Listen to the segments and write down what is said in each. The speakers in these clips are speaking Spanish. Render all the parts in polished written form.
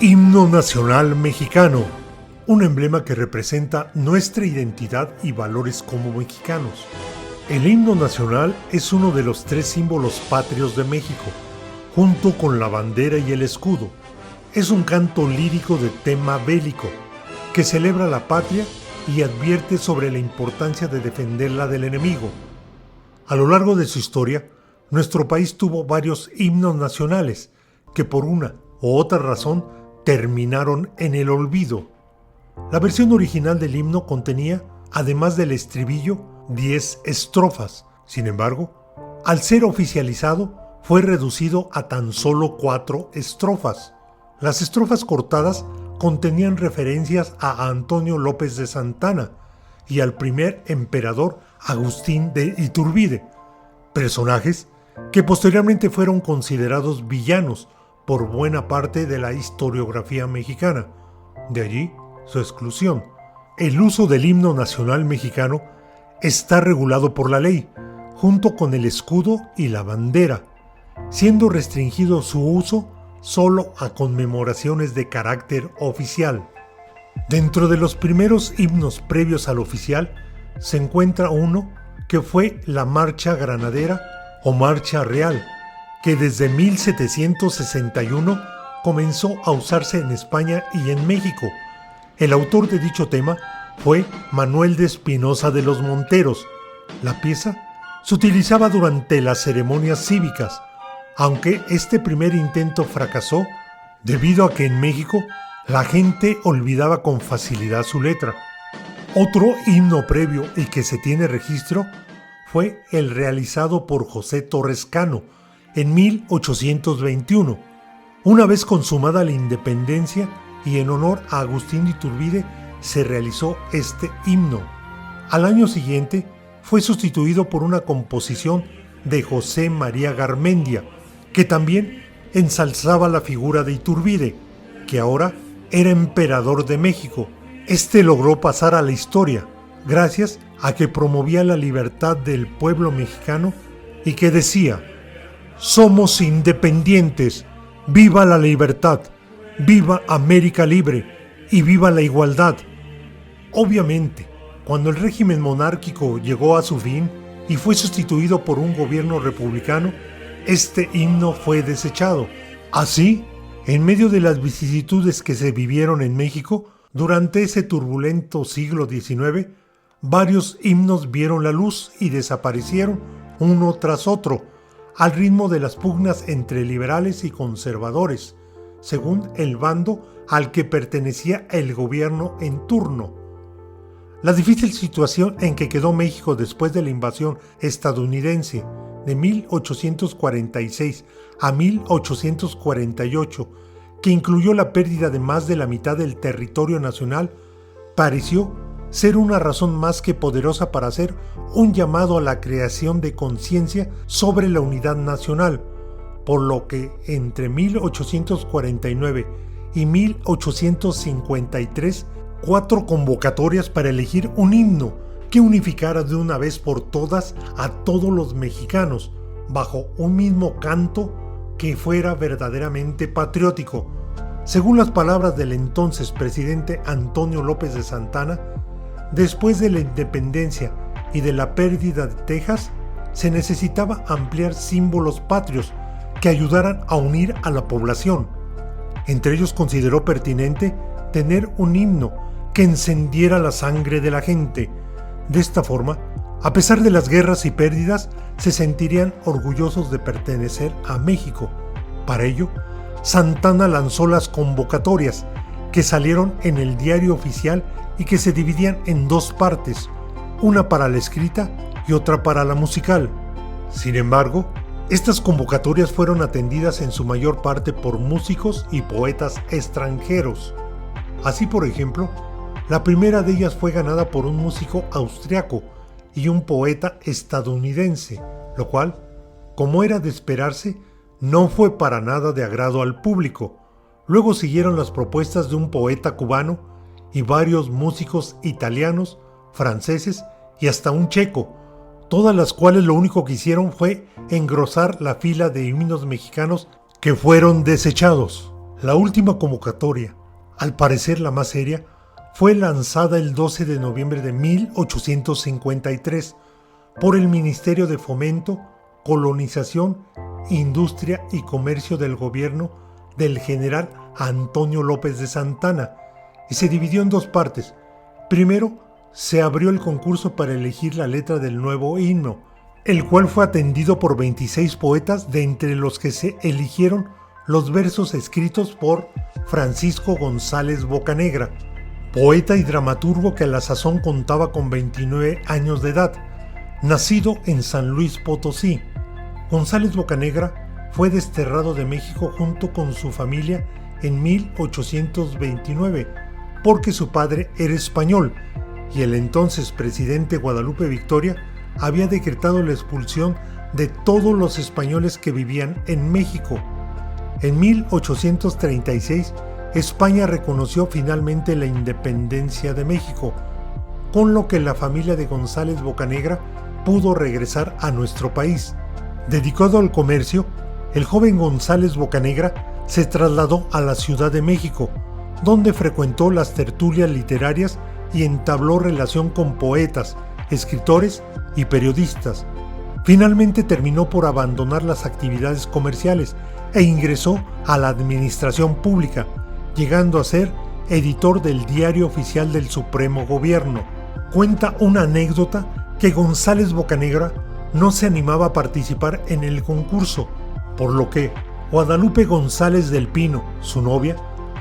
Himno Nacional Mexicano, un emblema que representa nuestra identidad y valores como mexicanos. El himno nacional es uno de los tres símbolos patrios de México, junto con la bandera y el escudo. Es un canto lírico de tema bélico, que celebra la patria y advierte sobre la importancia de defenderla del enemigo. A lo largo de su historia, nuestro país tuvo varios himnos nacionales que por una u otra razón terminaron en el olvido. La versión original del himno contenía, además del estribillo, 10 estrofas. Sin embargo, al ser oficializado, fue reducido a tan solo 4 estrofas. Las estrofas cortadas contenían referencias a Antonio López de Santana y al primer emperador Agustín de Iturbide, personajes que posteriormente fueron considerados villanos por buena parte de la historiografía mexicana. De allí su exclusión. El uso del himno nacional mexicano está regulado por la ley, junto con el escudo y la bandera, siendo restringido su uso solo a conmemoraciones de carácter oficial. Dentro de los primeros himnos previos al oficial se encuentra uno que fue la Marcha Granadera o Marcha Real, que desde 1761 comenzó a usarse en España y en México. El autor de dicho tema fue Manuel de Espinosa de los Monteros. La pieza se utilizaba durante las ceremonias cívicas, aunque este primer intento fracasó debido a que en México la gente olvidaba con facilidad su letra. Otro himno previo y que se tiene registro fue el realizado por José Torres Cano en 1821, una vez consumada la independencia y en honor a Agustín de Iturbide se realizó este himno. Al año siguiente fue sustituido por una composición de José María Garmendia, que también ensalzaba la figura de Iturbide, que ahora era emperador de México. Este logró pasar a la historia gracias a que promovía la libertad del pueblo mexicano y que decía: "Somos independientes, viva la libertad, viva América libre y viva la igualdad". Obviamente, cuando el régimen monárquico llegó a su fin y fue sustituido por un gobierno republicano, este himno fue desechado. Así, en medio de las vicisitudes que se vivieron en México durante ese turbulento siglo XIX, varios himnos vieron la luz y desaparecieron uno tras otro, al ritmo de las pugnas entre liberales y conservadores, según el bando al que pertenecía el gobierno en turno. La difícil situación en que quedó México después de la invasión estadounidense de 1846 a 1848, que incluyó la pérdida de más de la mitad del territorio nacional, pareció ser una razón más que poderosa para hacer un llamado a la creación de conciencia sobre la unidad nacional, por lo que entre 1849 y 1853 4 convocatorias para elegir un himno que unificara de una vez por todas a todos los mexicanos bajo un mismo canto que fuera verdaderamente patriótico. Según las palabras del entonces presidente Antonio López de Santana, después de la independencia y de la pérdida de Texas, se necesitaba ampliar símbolos patrios que ayudaran a unir a la población. Entre ellos consideró pertinente tener un himno que encendiera la sangre de la gente. De esta forma, a pesar de las guerras y pérdidas, se sentirían orgullosos de pertenecer a México. Para ello, Santana lanzó las convocatorias, que salieron en el diario oficial y que se dividían en 2 partes, una para la escrita y otra para la musical. Sin embargo, estas convocatorias fueron atendidas en su mayor parte por músicos y poetas extranjeros. Así, por ejemplo, la primera de ellas fue ganada por un músico austriaco y un poeta estadounidense, lo cual, como era de esperarse, no fue para nada de agrado al público. Luego siguieron las propuestas de un poeta cubano y varios músicos italianos, franceses y hasta un checo, todas las cuales lo único que hicieron fue engrosar la fila de himnos mexicanos que fueron desechados. La última convocatoria, al parecer la más seria, fue lanzada el 12 de noviembre de 1853 por el Ministerio de Fomento, Colonización, Industria y Comercio del gobierno del general Antonio López de Santana, y se dividió en dos partes. Primero, se abrió el concurso para elegir la letra del nuevo himno, el cual fue atendido por 26 poetas, de entre los que se eligieron los versos escritos por Francisco González Bocanegra, poeta y dramaturgo que a la sazón contaba con 29 años de edad, nacido en San Luis Potosí. González Bocanegra fue desterrado de México junto con su familia en 1829, porque su padre era español y el entonces presidente Guadalupe Victoria había decretado la expulsión de todos los españoles que vivían en México. En 1836, España reconoció finalmente la independencia de México, con lo que la familia de González Bocanegra pudo regresar a nuestro país. Dedicado al comercio, el joven González Bocanegra se trasladó a la Ciudad de México, donde frecuentó las tertulias literarias y entabló relación con poetas, escritores y periodistas. Finalmente terminó por abandonar las actividades comerciales e ingresó a la administración pública, llegando a ser editor del Diario Oficial del Supremo Gobierno. Cuenta una anécdota que González Bocanegra no se animaba a participar en el concurso, por lo que Guadalupe González del Pino, su novia,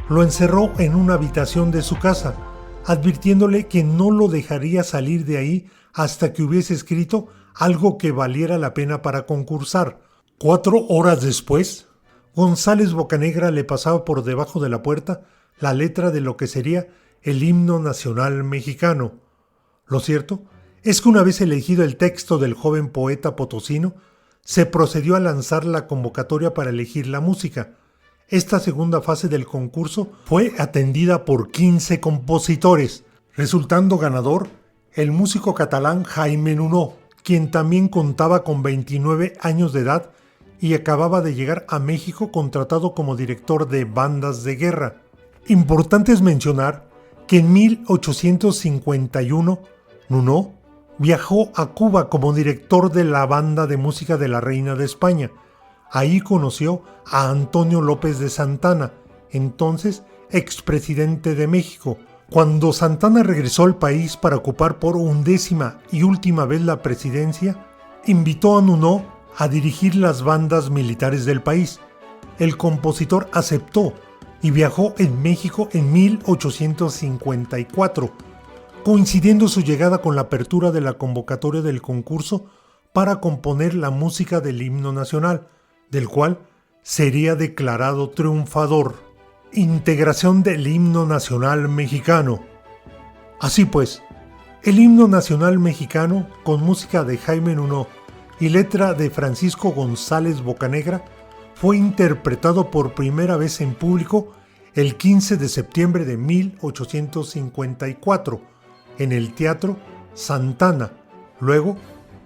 lo encerró en una habitación de su casa, advirtiéndole que no lo dejaría salir de ahí hasta que hubiese escrito algo que valiera la pena para concursar. 4 horas después, González Bocanegra le pasaba por debajo de la puerta la letra de lo que sería el himno nacional mexicano. Lo cierto es que una vez elegido el texto del joven poeta potosino, se procedió a lanzar la convocatoria para elegir la música. Esta segunda fase del concurso fue atendida por 15 compositores, resultando ganador el músico catalán Jaime Nuno, quien también contaba con 29 años de edad y acababa de llegar a México contratado como director de bandas de guerra. Importante es mencionar que en 1851 Nuno viajó a Cuba como director de la banda de música de la Reina de España. Ahí conoció a Antonio López de Santana, entonces expresidente de México. Cuando Santana regresó al país para ocupar por 11ª y última vez la presidencia, invitó a Nuno a dirigir las bandas militares del país. El compositor aceptó y viajó en México en 1854, coincidiendo su llegada con la apertura de la convocatoria del concurso para componer la música del himno nacional, del cual sería declarado triunfador. Integración del himno nacional mexicano. Así pues, el himno nacional mexicano, con música de Jaime Nuno y letra de Francisco González Bocanegra, fue interpretado por primera vez en público el 15 de septiembre de 1854 en el Teatro Santana, luego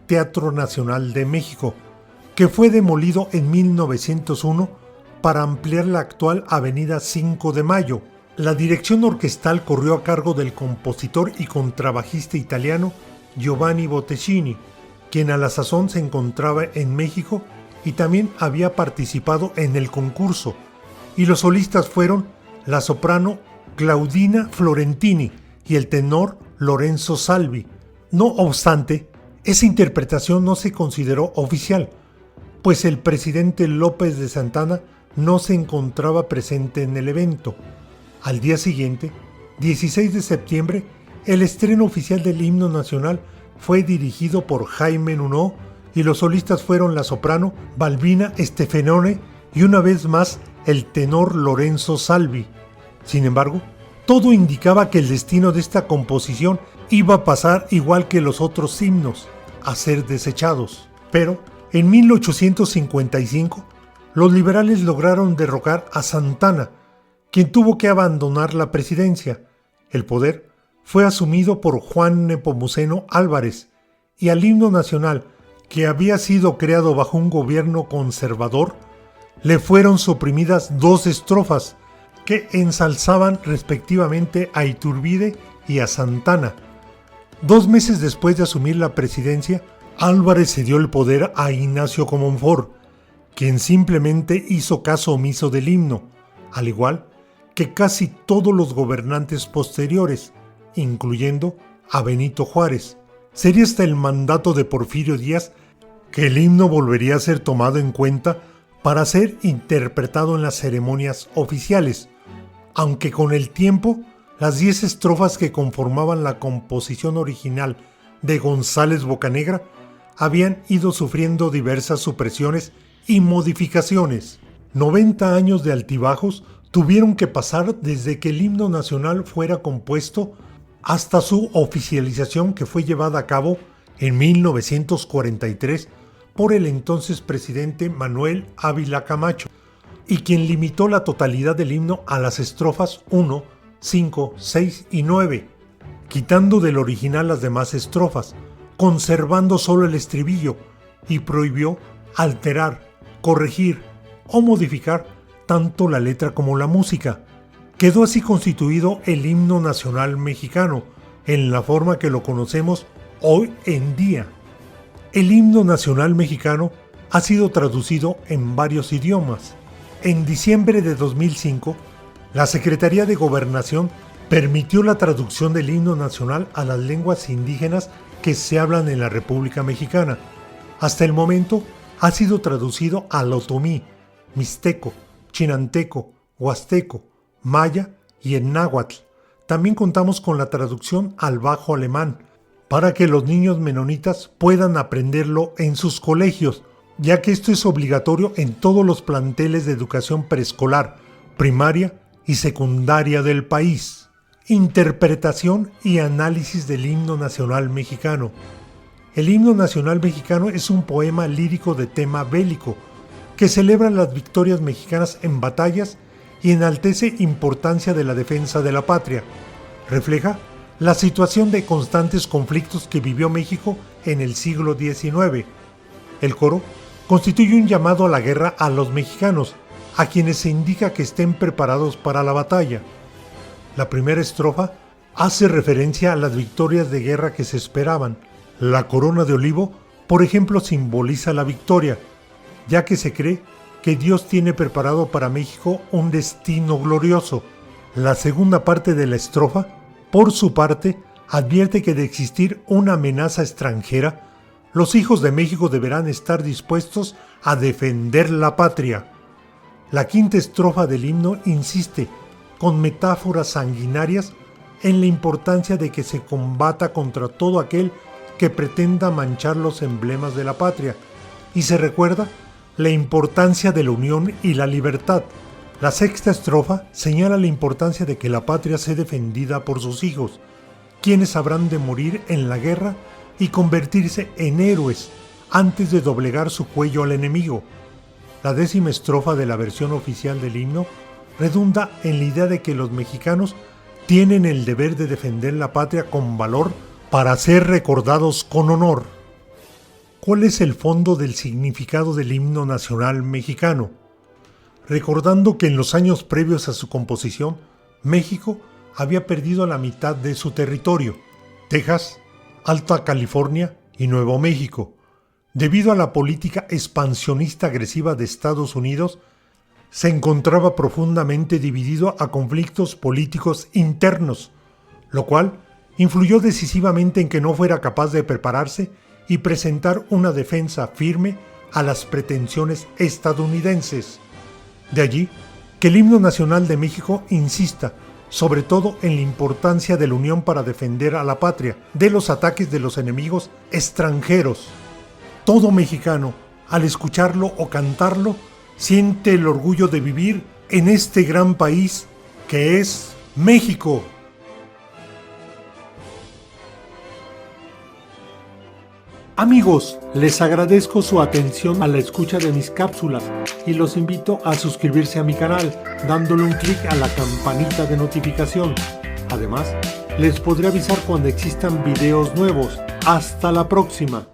Teatro Nacional de México, que fue demolido en 1901 para ampliar la actual Avenida 5 de Mayo. La dirección orquestal corrió a cargo del compositor y contrabajista italiano Giovanni Bottesini, quien a la sazón se encontraba en México y también había participado en el concurso, y los solistas fueron la soprano Claudina Florentini y el tenor Lorenzo Salvi. No obstante, esa interpretación no se consideró oficial, pues el presidente López de Santana no se encontraba presente en el evento. Al día siguiente, 16 de septiembre, el estreno oficial del himno nacional fue dirigido por Jaime Nuno y los solistas fueron la soprano Balbina Stefanone y una vez más el tenor Lorenzo Salvi. Sin embargo, todo indicaba que el destino de esta composición iba a pasar igual que los otros himnos, a ser desechados. Pero en 1855, los liberales lograron derrocar a Santana, quien tuvo que abandonar la presidencia. El poder fue asumido por Juan Nepomuceno Álvarez, y al himno nacional, que había sido creado bajo un gobierno conservador, le fueron suprimidas 2 estrofas que ensalzaban respectivamente a Iturbide y a Santana. 2 meses después de asumir la presidencia, Álvarez cedió el poder a Ignacio Comonfort, quien simplemente hizo caso omiso del himno, al igual que casi todos los gobernantes posteriores, incluyendo a Benito Juárez. Sería hasta el mandato de Porfirio Díaz que el himno volvería a ser tomado en cuenta para ser interpretado en las ceremonias oficiales, aunque con el tiempo las 10 estrofas que conformaban la composición original de González Bocanegra habían ido sufriendo diversas supresiones y modificaciones. 90 años de altibajos tuvieron que pasar desde que el himno nacional fuera compuesto hasta su oficialización, que fue llevada a cabo en 1943 por el entonces presidente Manuel Ávila Camacho, y quien limitó la totalidad del himno a las estrofas 1, 5, 6 y 9, quitando del original las demás estrofas, conservando solo el estribillo, y prohibió alterar, corregir o modificar tanto la letra como la música. Quedó así constituido el himno nacional mexicano, en la forma que lo conocemos hoy en día. El himno nacional mexicano ha sido traducido en varios idiomas. En diciembre de 2005, la Secretaría de Gobernación permitió la traducción del himno nacional a las lenguas indígenas que se hablan en la República Mexicana. Hasta el momento ha sido traducido al otomí, mixteco, chinanteco, huasteco, maya y en náhuatl. También contamos con la traducción al bajo alemán, para que los niños menonitas puedan aprenderlo en sus colegios, ya que esto es obligatorio en todos los planteles de educación preescolar, primaria y secundaria del país. Interpretación y análisis del himno nacional mexicano. El himno nacional mexicano es un poema lírico de tema bélico que celebra las victorias mexicanas en batallas y enaltece importancia de la defensa de la patria. Refleja la situación de constantes conflictos que vivió México en el siglo XIX. El coro constituye un llamado a la guerra a los mexicanos, a quienes se indica que estén preparados para la batalla. La primera estrofa hace referencia a las victorias de guerra que se esperaban. La corona de olivo, por ejemplo, simboliza la victoria, ya que se cree que Dios tiene preparado para México un destino glorioso. La segunda parte de la estrofa, por su parte, advierte que de existir una amenaza extranjera, los hijos de México deberán estar dispuestos a defender la patria. La quinta estrofa del himno insiste, con metáforas sanguinarias, en la importancia de que se combata contra todo aquel que pretenda manchar los emblemas de la patria, y se recuerda la importancia de la unión y la libertad. La sexta estrofa señala la importancia de que la patria sea defendida por sus hijos, quienes habrán de morir en la guerra y convertirse en héroes antes de doblegar su cuello al enemigo. La 10ª estrofa de la versión oficial del himno redunda en la idea de que los mexicanos tienen el deber de defender la patria con valor para ser recordados con honor. ¿Cuál es el fondo del significado del himno nacional mexicano? Recordando que en los años previos a su composición, México había perdido la mitad de su territorio, Texas, Alta California y Nuevo México. Debido a la política expansionista agresiva de Estados Unidos, se encontraba profundamente dividido a conflictos políticos internos, lo cual influyó decisivamente en que no fuera capaz de prepararse y presentar una defensa firme a las pretensiones estadounidenses. De allí que el himno nacional de México insista sobre todo en la importancia de la unión para defender a la patria de los ataques de los enemigos extranjeros. Todo mexicano, al escucharlo o cantarlo, siente el orgullo de vivir en este gran país que es México. Amigos, les agradezco su atención a la escucha de mis cápsulas y los invito a suscribirse a mi canal dándole un clic a la campanita de notificación. Además, les podré avisar cuando existan videos nuevos. ¡Hasta la próxima!